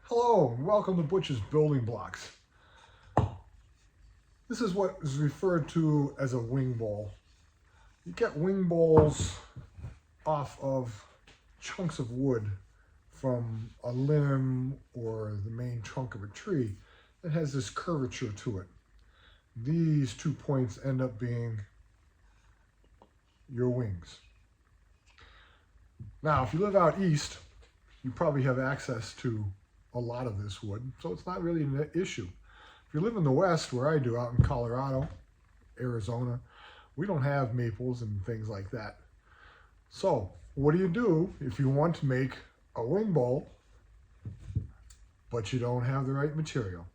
Hello, and welcome to Butch's Building Blocks. This is what is referred to as a wing bowl. You get wing bowls off of chunks of wood from a limb or the main trunk of a tree that has this curvature to it. These 2 points end up being your wings. Now, if you live out east, you probably have access to a lot of this wood, so it's not really an issue. If you live in the West, where I do, out in Colorado, Arizona, we don't have maples and things like that. So what do you do if you want to make a wing bowl, but you don't have the right material?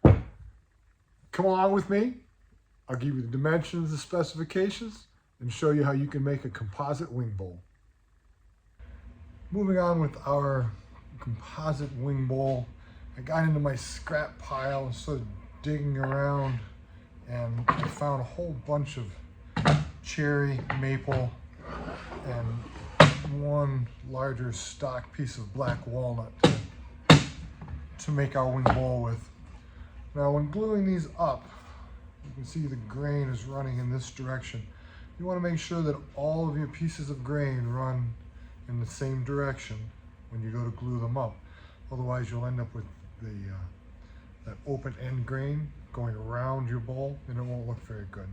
Come along with me. I'll give you the dimensions, the specifications, and show you how you can make a composite wing bowl. Moving on with our composite wing bowl, I got into my scrap pile and started digging around, and I found a whole bunch of cherry, maple, and one larger stock piece of black walnut to make our wing bowl with. Now, when gluing these up, you can see the grain is running in this direction. You want to make sure that all of your pieces of grain run in the same direction when you go to glue them up. Otherwise, you'll end up with that open end grain going around your bowl, and it won't look very good.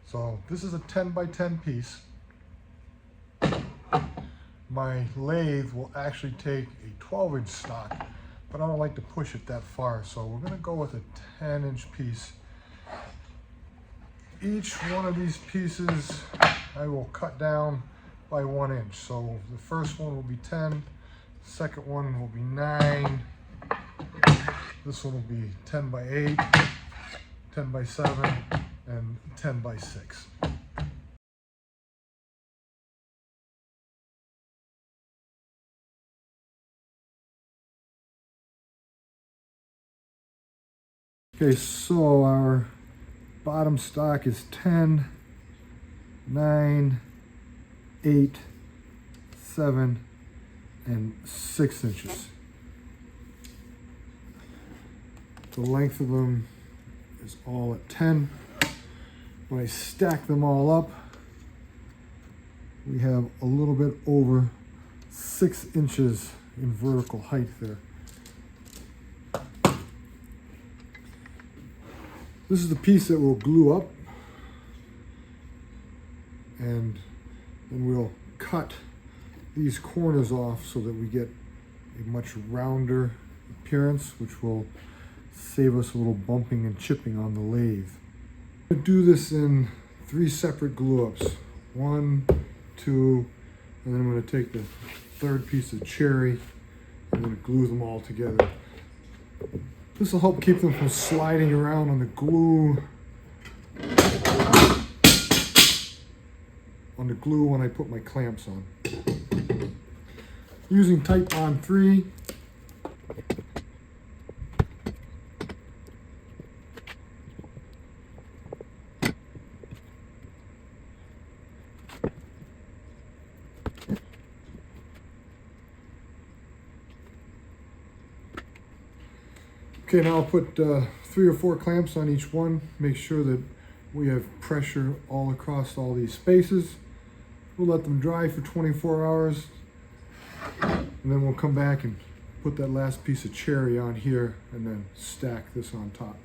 So this is a 10 by 10 piece. My lathe will actually take a 12-inch stock, but I don't like to push it that far, so we're going to go with a 10-inch piece. Each one of these pieces I will cut down by 1 inch. So the first one will be 10, the second one will be 9, this one will be 10 by 8, 10 by 7, and 10 by 6. Okay, so our bottom stock is 10, 9, 8, 7, and 6 inches. The length of them is all at 10. When I stack them all up, we have a little bit over 6 inches in vertical height there. This is the piece that we'll glue up, and then we'll cut these corners off so that we get a much rounder appearance, which will save us a little bumping and chipping on the lathe. I'm going to do this in 3 separate glue ups. 1, 2, and then I'm going to take the third piece of cherry and I'm going to glue them all together. This will help keep them from sliding around on the glue when I put my clamps on. Using Type Bond 3. Okay, now I'll put 3 or 4 clamps on each one. Make sure that we have pressure all across all these spaces. We'll let them dry for 24 hours, and then we'll come back and put that last piece of cherry on here and then stack this on top.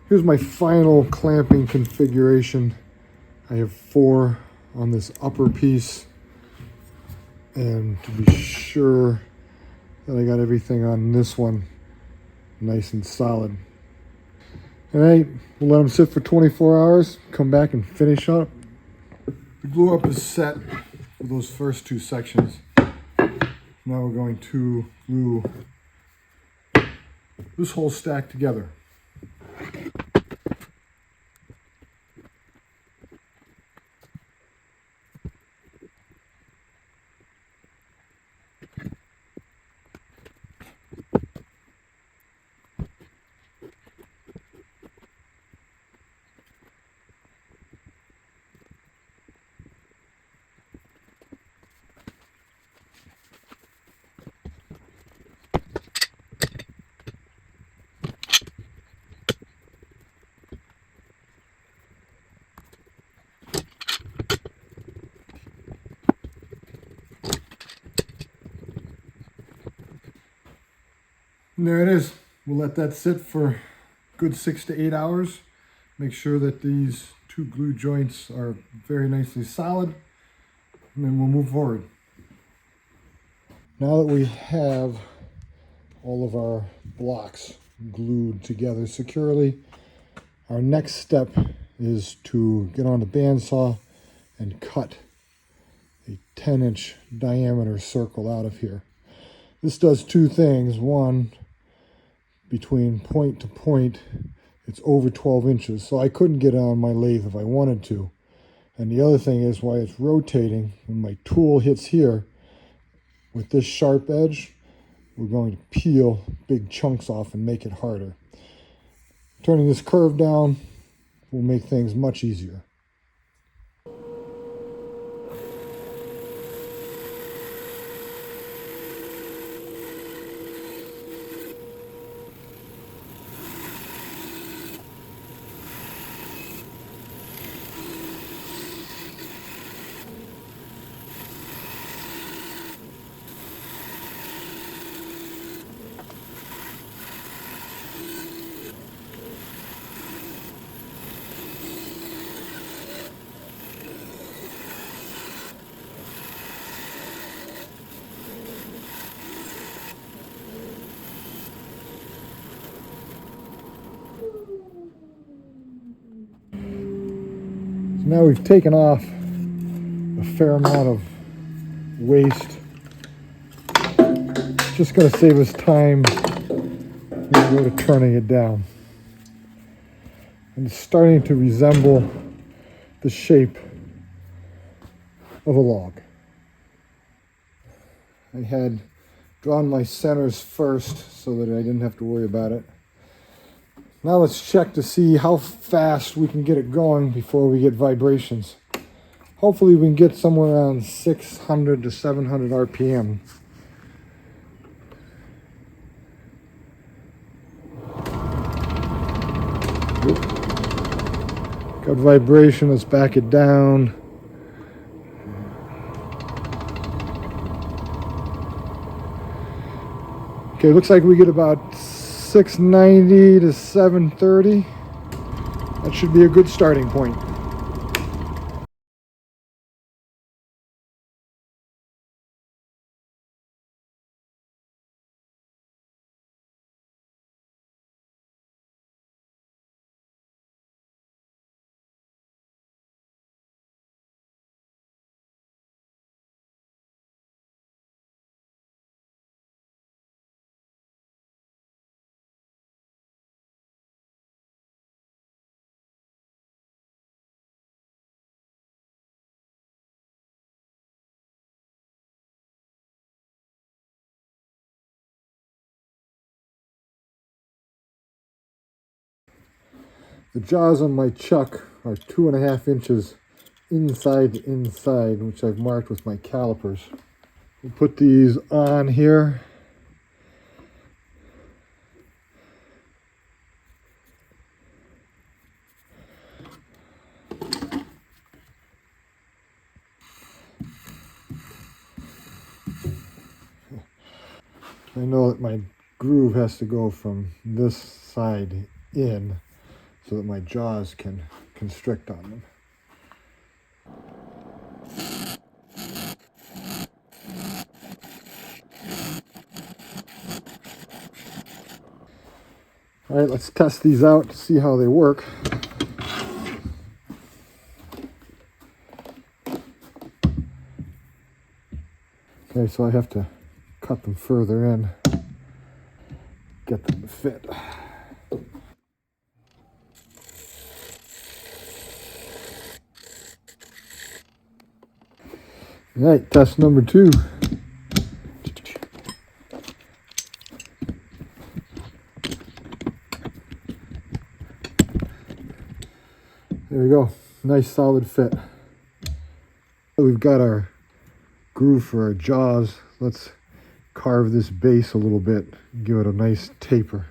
Here's my final clamping configuration. I have 4 on this upper piece, and to be sure that I got everything on this one nice and solid. All right, we'll let them sit for 24 hours, come back and finish up. The glue up is set for those first 2 sections. Now we're going to glue this whole stack together. And there it is. We'll let that sit for a good 6 to 8 hours. Make sure that these two glue joints are very nicely solid, and then we'll move forward. Now that we have all of our blocks glued together securely, our next step is to get on the bandsaw and cut a 10-inch diameter circle out of here. This does two things. One, between point to point, it's over 12 inches, so I couldn't get it on my lathe if I wanted to. And the other thing is, while it's rotating, when my tool hits here, with this sharp edge, we're going to peel big chunks off and make it harder. Turning this curve down will make things much easier. So now we've taken off a fair amount of waste. Just going to save us time when we go to turning it down. And it's starting to resemble the shape of a log. I had drawn my centers first so that I didn't have to worry about it. Now let's check to see how fast we can get it going before we get vibrations. Hopefully we can get somewhere around 600 to 700 RPM. Got vibration, let's back it down. Okay, looks like we get about 690 to 730. That should be a good starting point. The jaws on my chuck are 2.5 inches inside to inside, which I've marked with my calipers. We'll put these on here. I know that my groove has to go from this side in so that my jaws can constrict on them. All right, let's test these out to see how they work. Okay, so I have to cut them further in, get them to fit. All right, test number 2. There we go, nice solid fit. We've got our groove for our jaws. Let's carve this base a little bit, give it a nice taper.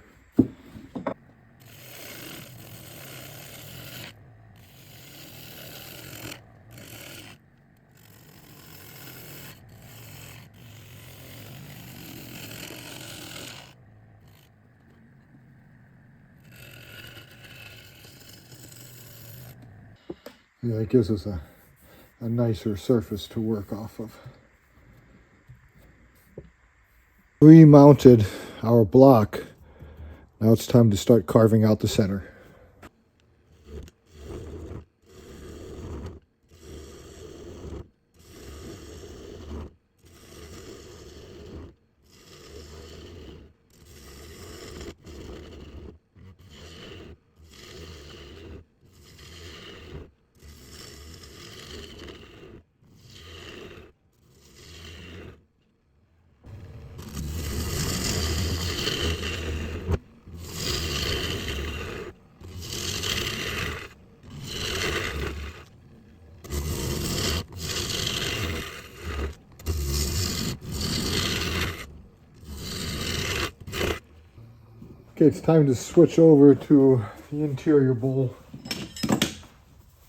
Yeah, it gives us a nicer surface to work off of. Remounted our block. Now it's time to start carving out the center. Okay, it's time to switch over to the interior bowl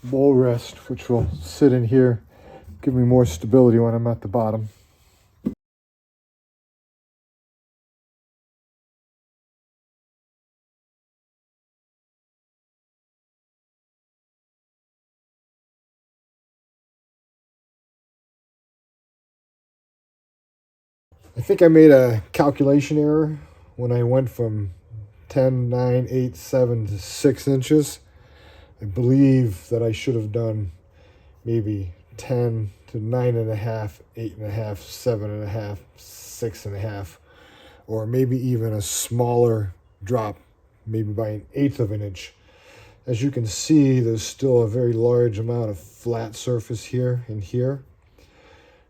rest, which will sit in here, give me more stability when I'm at the bottom. I think I made a calculation error when I went from 10, 9, 8, 7 to 6 inches. I believe that I should have done maybe 10 to 9.5, 8.5, 7.5, 6.5, or maybe even a smaller drop, maybe by 1/8 of an inch. As you can see, there's still a very large amount of flat surface here and here.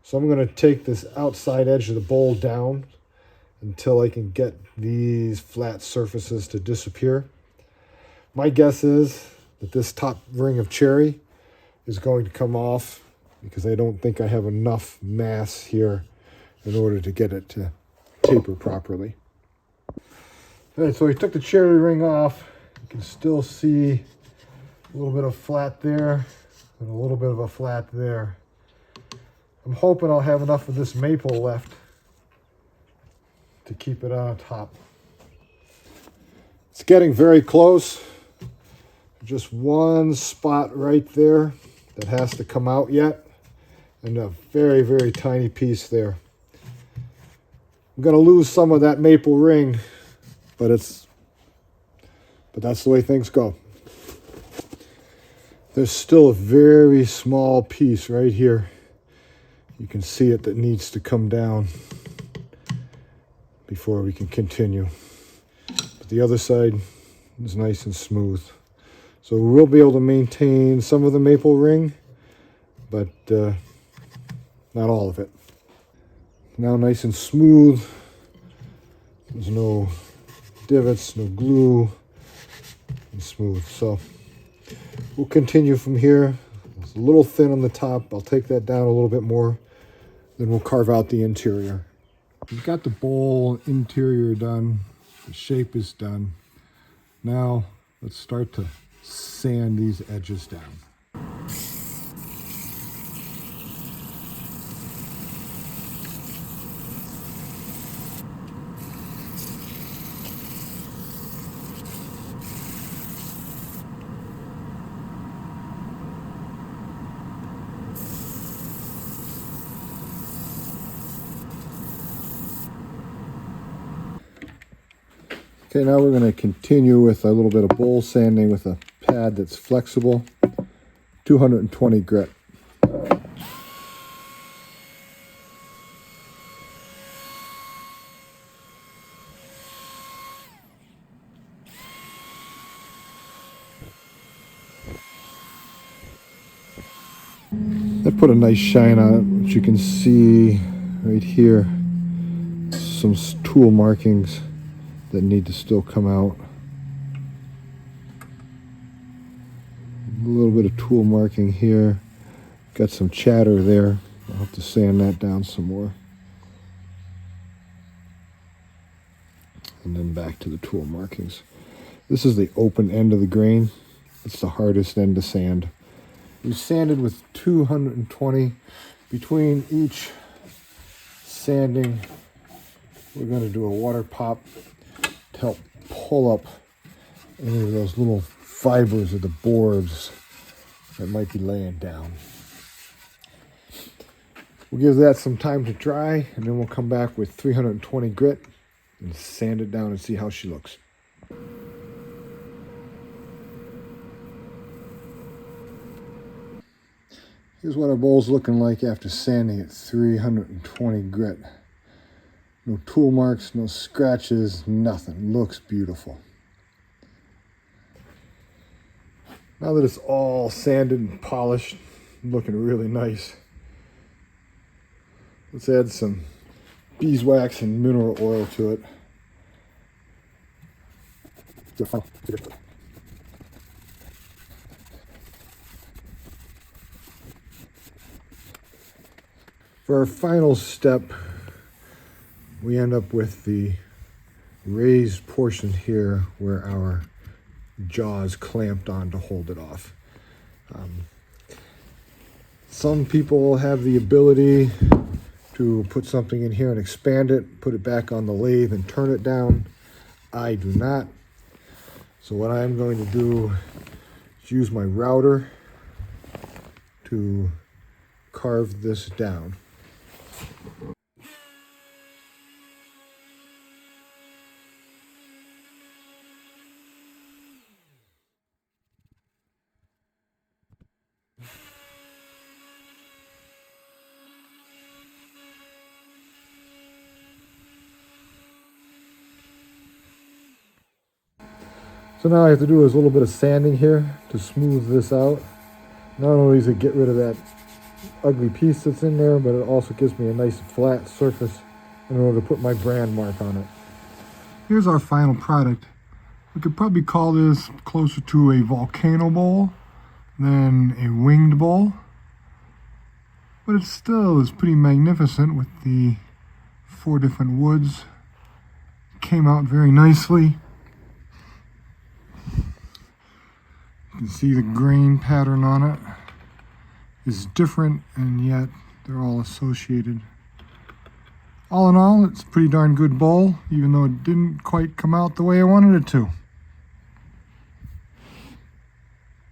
So I'm going to take this outside edge of the bowl down until I can get these flat surfaces to disappear. My guess is that this top ring of cherry is going to come off because I don't think I have enough mass here in order to get it to taper properly. All right, so we took the cherry ring off. You can still see a little bit of flat there and a little bit of a flat there. I'm hoping I'll have enough of this maple left to keep it on top. It's getting very close. Just one spot right there that has to come out yet, and a very, very tiny piece there. I'm going to lose some of that maple ring, but that's the way things go. There's still a very small piece right here. You can see it that needs to come down before we can continue. But the other side is nice and smooth. So we'll be able to maintain some of the maple ring, but not all of it. Now nice and smooth. There's no divots, no glue, and smooth. So we'll continue from here. It's a little thin on the top. I'll take that down a little bit more. Then we'll carve out the interior. We've got the bowl interior done. The shape is done. Now let's start to sand these edges down. Okay, now we're going to continue with a little bit of bowl sanding with a pad that's flexible, 220 grit. That put a nice shine on it, which you can see right here. Some tool markings that need to still come out. A little bit of tool marking here. Got some chatter there. I'll have to sand that down some more. And then back to the tool markings. This is the open end of the grain. It's the hardest end to sand. We sanded with 220. Between each sanding, we're going to do a water pop to help pull up any of those little fibers of the boards that might be laying down. We'll give that some time to dry, and then we'll come back with 320 grit and sand it down and see how she looks. Here's what our bowl's looking like after sanding at 320 grit. No tool marks, no scratches, nothing. Looks beautiful. Now that it's all sanded and polished, looking really nice, let's add some beeswax and mineral oil to it. For our final step, we end up with the raised portion here where our jaws clamped on to hold it off. Some people have the ability to put something in here and expand it, put it back on the lathe and turn it down. I do not. So what I'm going to do is use my router to carve this down. So now I have to do is a little bit of sanding here to smooth this out. Not only does it get rid of that ugly piece that's in there, but it also gives me a nice flat surface in order to put my brand mark on it. Here's our final product. We could probably call this closer to a volcano bowl than a winged bowl, but it still is pretty magnificent with the 4 different woods. Came out very nicely. You can see the grain pattern on it is different, and yet they're all associated. All in all, it's a pretty darn good bowl, even though it didn't quite come out the way I wanted it to.